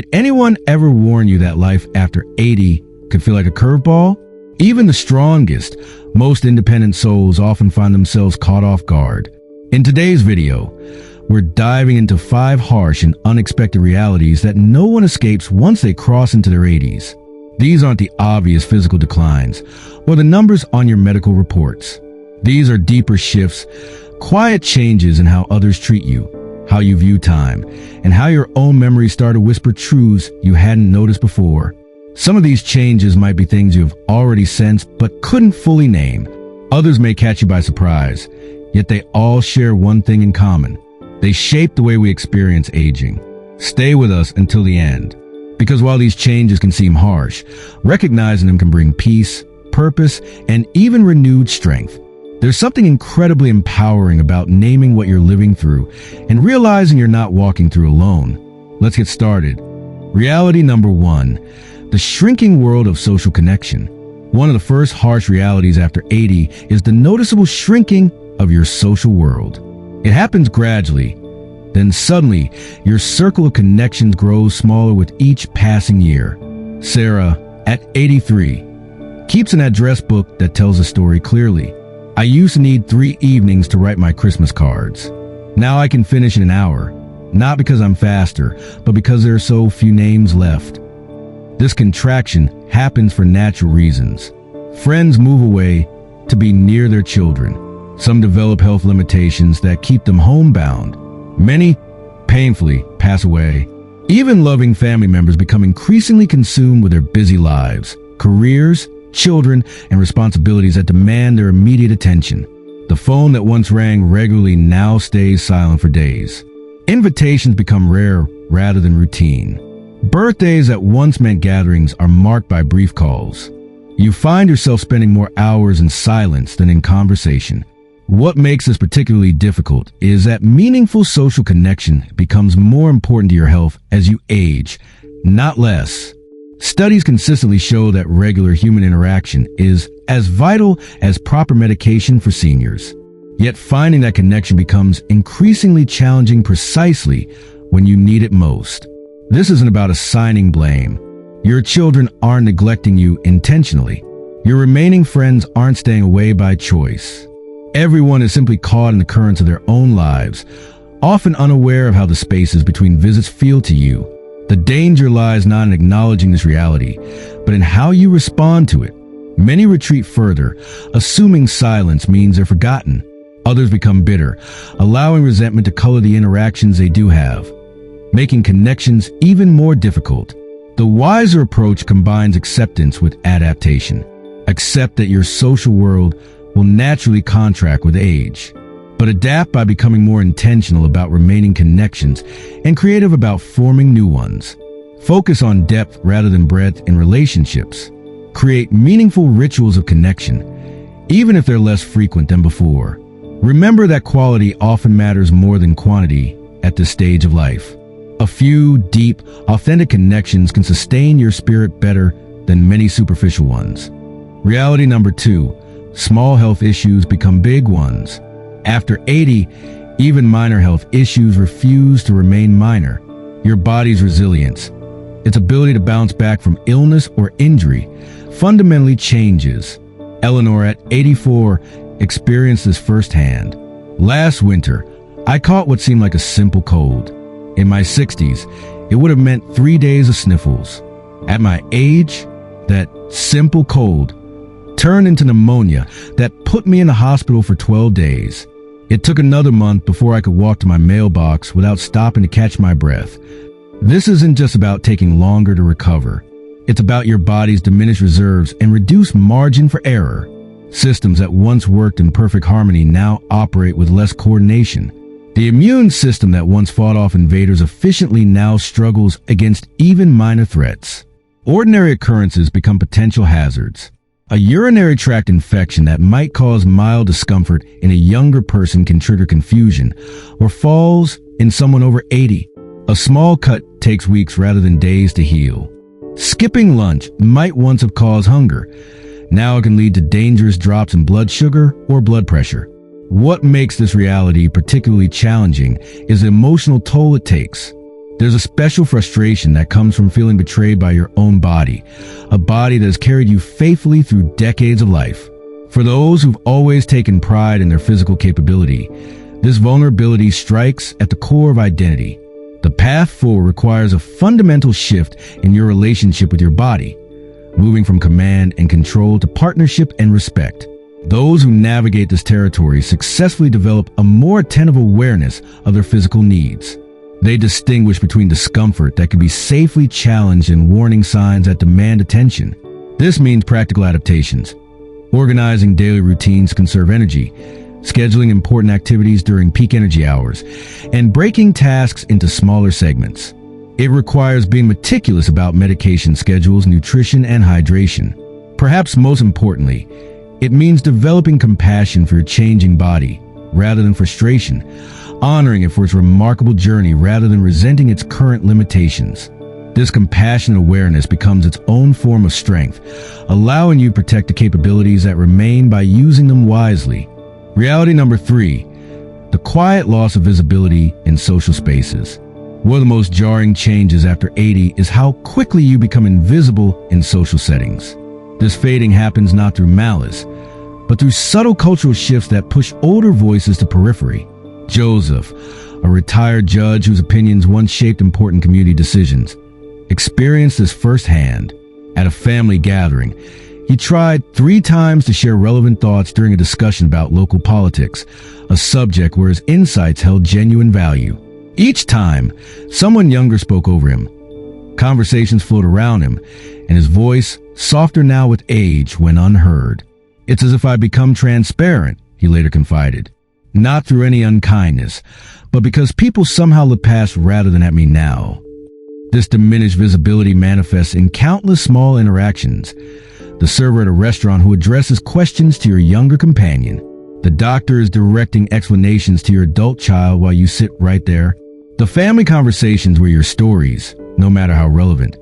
Did anyone ever warn you that life after 80 could feel like a curveball? Even the strongest, most independent souls often find themselves caught off guard. In today's video, we're diving into 5 harsh and unexpected realities that no one escapes once they cross into their 80s. These aren't the obvious physical declines or the numbers on your medical reports. These are deeper shifts, quiet changes in how others treat you, how you view time, and how your own memories start to whisper truths you hadn't noticed before. Some of these changes might be things you've already sensed but couldn't fully name. Others may catch you by surprise, yet they all share one thing in common. They shape the way we experience aging. Stay with us until the end, because while these changes can seem harsh, recognizing them can bring peace, purpose, and even renewed strength. There's something incredibly empowering about naming what you're living through and realizing you're not walking through alone. Let's get started. Reality number 1, the shrinking world of social connection. One of the first harsh realities after 80 is the noticeable shrinking of your social world. It happens gradually. Then suddenly, your circle of connections grows smaller with each passing year. Sarah, at 83, keeps an address book that tells a story clearly. I used to need 3 evenings to write my Christmas cards. Now I can finish in an hour, not because I'm faster, but because there are so few names left. This contraction happens for natural reasons. Friends move away to be near their children. Some develop health limitations that keep them homebound. Many, painfully, pass away. Even loving family members become increasingly consumed with their busy lives, careers, children, and responsibilities that demand their immediate attention. The phone that once rang regularly now stays silent for days. Invitations become rare rather than routine. Birthdays that once meant gatherings are marked by brief calls. You find yourself spending more hours in silence than in conversation. What makes this particularly difficult is that meaningful social connection becomes more important to your health as you age, not less. Studies consistently show that regular human interaction is as vital as proper medication for seniors. Yet finding that connection becomes increasingly challenging precisely when you need it most. This isn't about assigning blame. Your children aren't neglecting you intentionally. Your remaining friends aren't staying away by choice. Everyone is simply caught in the currents of their own lives, often unaware of how the spaces between visits feel to you. The danger lies not in acknowledging this reality, but in how you respond to it. Many retreat further, assuming silence means they're forgotten. Others become bitter, allowing resentment to color the interactions they do have, making connections even more difficult. The wiser approach combines acceptance with adaptation. Accept that your social world will naturally contract with age, but adapt by becoming more intentional about remaining connections and creative about forming new ones. Focus on depth rather than breadth in relationships. Create meaningful rituals of connection, even if they're less frequent than before. Remember that quality often matters more than quantity at this stage of life. A few deep, authentic connections can sustain your spirit better than many superficial ones. Reality number 2, small health issues become big ones. After 80, even minor health issues refuse to remain minor. Your body's resilience, its ability to bounce back from illness or injury, fundamentally changes. Eleanor, at 84, experienced this firsthand. Last winter, I caught what seemed like a simple cold. In my 60s, it would have meant 3 days of sniffles. At my age, that simple cold turned into pneumonia that put me in the hospital for 12 days. It took another month before I could walk to my mailbox without stopping to catch my breath. This isn't just about taking longer to recover. It's about your body's diminished reserves and reduced margin for error. Systems that once worked in perfect harmony now operate with less coordination. The immune system that once fought off invaders efficiently now struggles against even minor threats. Ordinary occurrences become potential hazards. A urinary tract infection that might cause mild discomfort in a younger person can trigger confusion or falls in someone over 80. A small cut takes weeks rather than days to heal. Skipping lunch might once have caused hunger. Now it can lead to dangerous drops in blood sugar or blood pressure. What makes this reality particularly challenging is the emotional toll it takes. There's a special frustration that comes from feeling betrayed by your own body, a body that has carried you faithfully through decades of life. For those who've always taken pride in their physical capability, this vulnerability strikes at the core of identity. The path forward requires a fundamental shift in your relationship with your body, moving from command and control to partnership and respect. Those who navigate this territory successfully develop a more attentive awareness of their physical needs. They distinguish between discomfort that can be safely challenged and warning signs that demand attention. This means practical adaptations, organizing daily routines to conserve energy, scheduling important activities during peak energy hours, and breaking tasks into smaller segments. It requires being meticulous about medication schedules, nutrition, and hydration. Perhaps most importantly, it means developing compassion for your changing body rather than frustration, honoring it for its remarkable journey rather than resenting its current limitations. This compassionate awareness becomes its own form of strength, allowing you to protect the capabilities that remain by using them wisely. Reality number 3, the quiet loss of visibility in social spaces. One of the most jarring changes after 80 is how quickly you become invisible in social settings. This fading happens not through malice, but through subtle cultural shifts that push older voices to periphery. Joseph, a retired judge whose opinions once shaped important community decisions, experienced this firsthand. At a family gathering, he tried 3 times to share relevant thoughts during a discussion about local politics, a subject where his insights held genuine value. Each time, someone younger spoke over him. Conversations flowed around him, and his voice, softer now with age, went unheard. "It's as if I've become transparent," he later confided. "Not through any unkindness, but because people somehow look past rather than at me now." This diminished visibility manifests in countless small interactions. The server at a restaurant who addresses questions to your younger companion. The doctor is directing explanations to your adult child while you sit right there. The family conversations where your stories, no matter how relevant,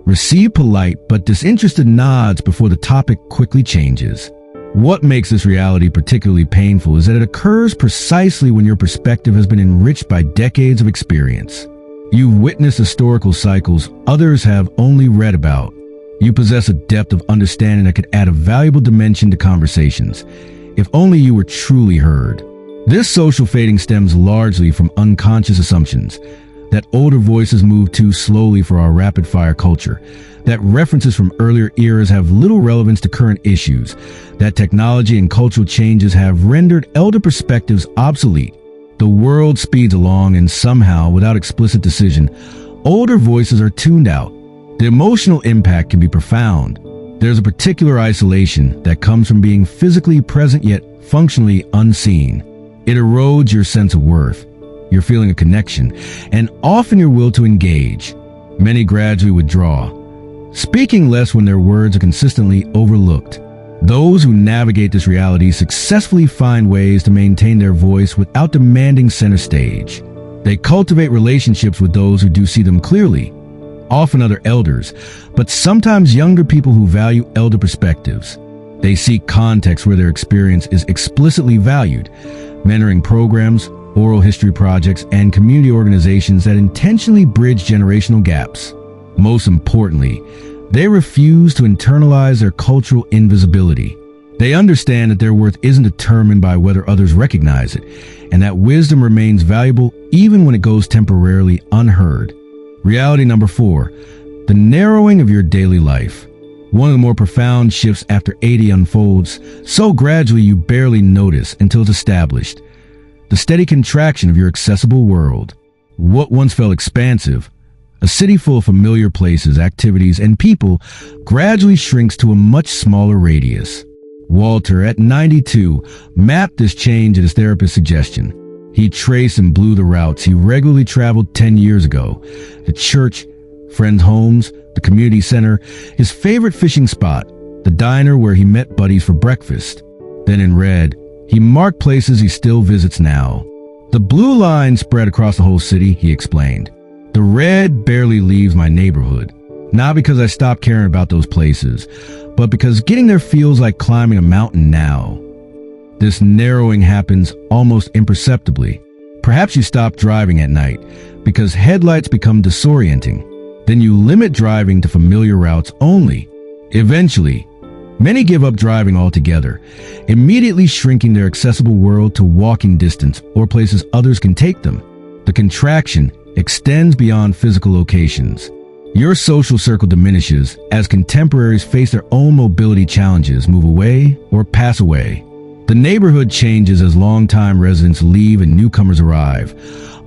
receive polite but disinterested nods before the topic quickly changes. What makes this reality particularly painful is that it occurs precisely when your perspective has been enriched by decades of experience. You've witnessed historical cycles others have only read about. You possess a depth of understanding that could add a valuable dimension to conversations, if only you were truly heard. This social fading stems largely from unconscious assumptions that older voices move too slowly for our rapid-fire culture, that references from earlier eras have little relevance to current issues, that technology and cultural changes have rendered elder perspectives obsolete. The world speeds along, and somehow, without explicit decision, older voices are tuned out. The emotional impact can be profound. There's a particular isolation that comes from being physically present yet functionally unseen. It erodes your sense of worth, your feeling of connection, and often your will to engage. Many gradually withdraw, speaking less when their words are consistently overlooked. Those who navigate this reality successfully find ways to maintain their voice without demanding center stage. They cultivate relationships with those who do see them clearly, often other elders, but sometimes younger people who value elder perspectives. They seek contexts where their experience is explicitly valued, mentoring programs, oral history projects, and community organizations that intentionally bridge generational gaps. Most importantly, they refuse to internalize their cultural invisibility. They understand that their worth isn't determined by whether others recognize it, and that wisdom remains valuable even when it goes temporarily unheard. Reality number 4, the narrowing of your daily life. One of the more profound shifts after 80 unfolds so gradually you barely notice until it's established. The steady contraction of your accessible world. What once felt expansive, a city full of familiar places, activities, and people, gradually shrinks to a much smaller radius. Walter, at 92, mapped this change at his therapist's suggestion. He traced and blew the routes he regularly traveled 10 years ago. The church, friends' homes, the community center, his favorite fishing spot, the diner where he met buddies for breakfast. Then in red, he marked places he still visits now. The blue line spread across the whole city, he explained. The red barely leaves my neighborhood. Not because I stopped caring about those places, but because getting there feels like climbing a mountain now. This narrowing happens almost imperceptibly. Perhaps you stop driving at night because headlights become disorienting. Then you limit driving to familiar routes only. Eventually, many give up driving altogether, immediately shrinking their accessible world to walking distance or places others can take them. The contraction extends beyond physical locations. Your social circle diminishes as contemporaries face their own mobility challenges, move away, or pass away. The neighborhood changes as longtime residents leave and newcomers arrive,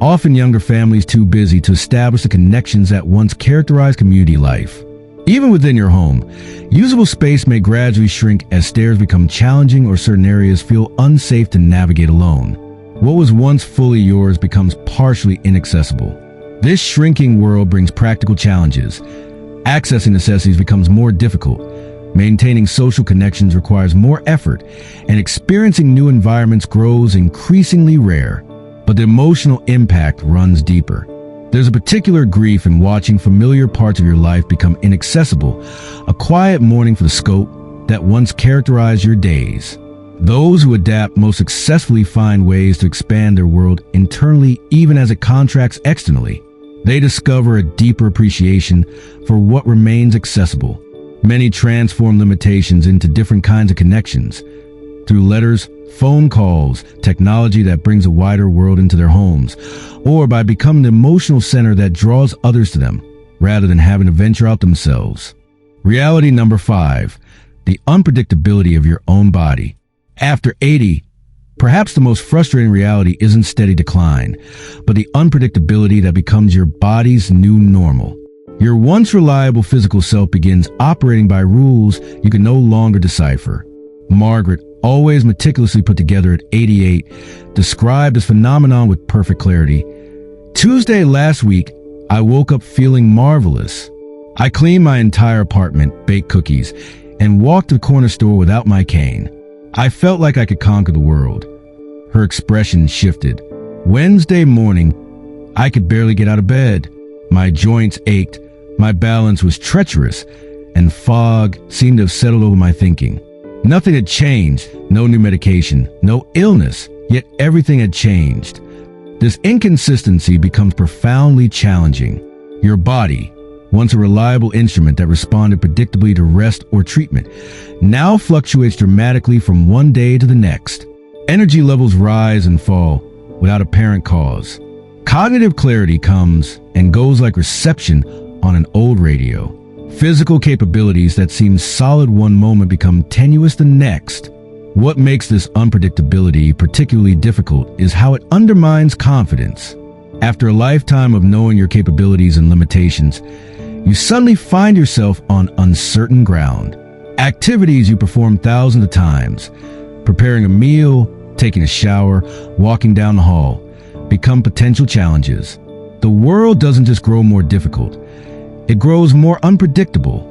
often younger families too busy to establish the connections that once characterized community life. Even within your home, usable space may gradually shrink as stairs become challenging or certain areas feel unsafe to navigate alone. What was once fully yours becomes partially inaccessible. This shrinking world brings practical challenges. Accessing necessities becomes more difficult. Maintaining social connections requires more effort, and experiencing new environments grows increasingly rare. But the emotional impact runs deeper. There's a particular grief in watching familiar parts of your life become inaccessible, a quiet mourning for the scope that once characterized your days. Those who adapt most successfully find ways to expand their world internally even as it contracts externally. They discover a deeper appreciation for what remains accessible. Many transform limitations into different kinds of connections. Through letters, phone calls, technology that brings a wider world into their homes, or by becoming the emotional center that draws others to them, rather than having to venture out themselves. Reality number 5, the unpredictability of your own body. After 80, perhaps the most frustrating reality isn't steady decline, but the unpredictability that becomes your body's new normal. Your once reliable physical self begins operating by rules you can no longer decipher. Margaret, always meticulously put together at 88, described this phenomenon with perfect clarity. Tuesday last week, I woke up feeling marvelous. I cleaned my entire apartment, baked cookies, and walked to the corner store without my cane. I felt like I could conquer the world. Her expression shifted. Wednesday morning, I could barely get out of bed. My joints ached, my balance was treacherous, and fog seemed to have settled over my thinking. Nothing had changed, no new medication, no illness, yet everything had changed. This inconsistency becomes profoundly challenging. Your body, once a reliable instrument that responded predictably to rest or treatment, now fluctuates dramatically from one day to the next. Energy levels rise and fall without apparent cause. Cognitive clarity comes and goes like reception on an old radio. Physical capabilities that seem solid one moment become tenuous the next. What makes this unpredictability particularly difficult is how it undermines confidence. After a lifetime of knowing your capabilities and limitations, you suddenly find yourself on uncertain ground. Activities you perform thousands of times, preparing a meal, taking a shower, walking down the hall, become potential challenges. The world doesn't just grow more difficult, it grows more unpredictable,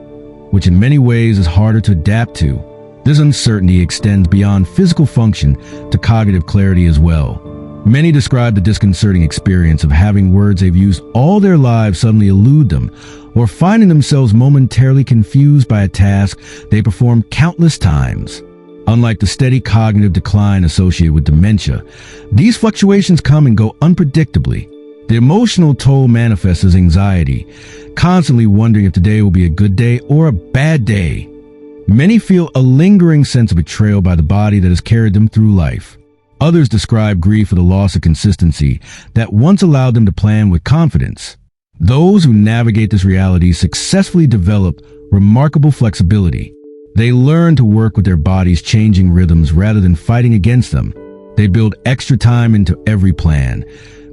which in many ways is harder to adapt to. This uncertainty extends beyond physical function to cognitive clarity as well. Many describe the disconcerting experience of having words they've used all their lives suddenly elude them, or finding themselves momentarily confused by a task they performed countless times. Unlike the steady cognitive decline associated with dementia, these fluctuations come and go unpredictably. The emotional toll manifests as anxiety, constantly wondering if today will be a good day or a bad day. Many feel a lingering sense of betrayal by the body that has carried them through life. Others describe grief for the loss of consistency that once allowed them to plan with confidence. Those who navigate this reality successfully develop remarkable flexibility. They learn to work with their body's changing rhythms rather than fighting against them. They build extra time into every plan,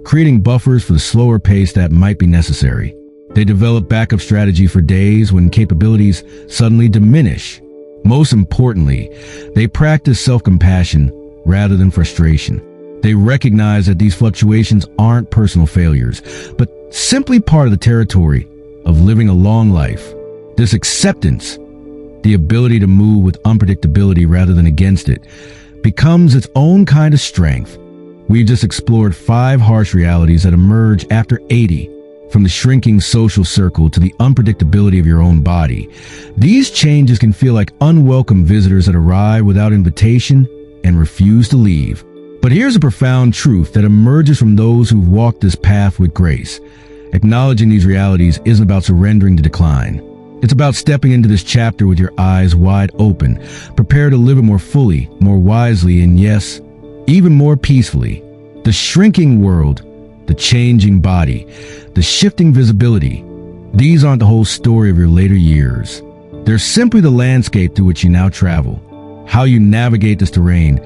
creating buffers for the slower pace that might be necessary. They develop backup strategy for days when capabilities suddenly diminish. Most importantly, they practice self-compassion rather than frustration. They recognize that these fluctuations aren't personal failures, but simply part of the territory of living a long life. This acceptance, the ability to move with unpredictability rather than against it, becomes its own kind of strength. We've just explored 5 harsh realities that emerge after 80, from the shrinking social circle to the unpredictability of your own body. These changes can feel like unwelcome visitors that arrive without invitation and refuse to leave. But here's a profound truth that emerges from those who've walked this path with grace. Acknowledging these realities isn't about surrendering to decline. It's about stepping into this chapter with your eyes wide open, prepared to live it more fully, more wisely, and yes, even more peacefully. The shrinking world, the changing body, the shifting visibility, these aren't the whole story of your later years. They're simply the landscape through which you now travel. How you navigate this terrain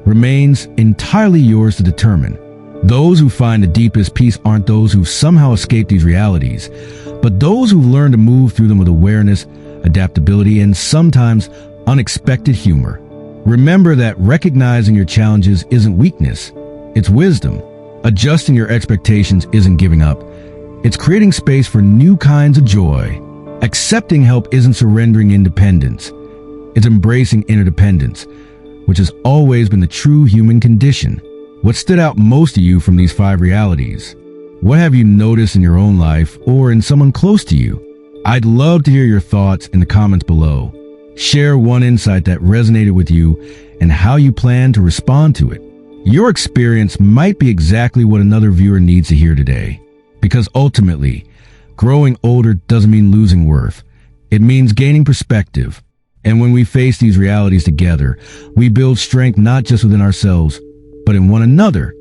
remains entirely yours to determine. Those who find the deepest peace aren't those who've somehow escaped these realities, but those who've learned to move through them with awareness, adaptability, and sometimes unexpected humor. Remember that recognizing your challenges isn't weakness, it's wisdom. Adjusting your expectations isn't giving up. It's creating space for new kinds of joy. Accepting help isn't surrendering independence. It's embracing interdependence, which has always been the true human condition. What stood out most to you from these 5 realities? What have you noticed in your own life or in someone close to you? I'd love to hear your thoughts in the comments below. Share one insight that resonated with you and how you plan to respond to it. Your experience might be exactly what another viewer needs to hear today. Because ultimately, growing older doesn't mean losing worth. It means gaining perspective. And when we face these realities together, we build strength not just within ourselves, but in one another.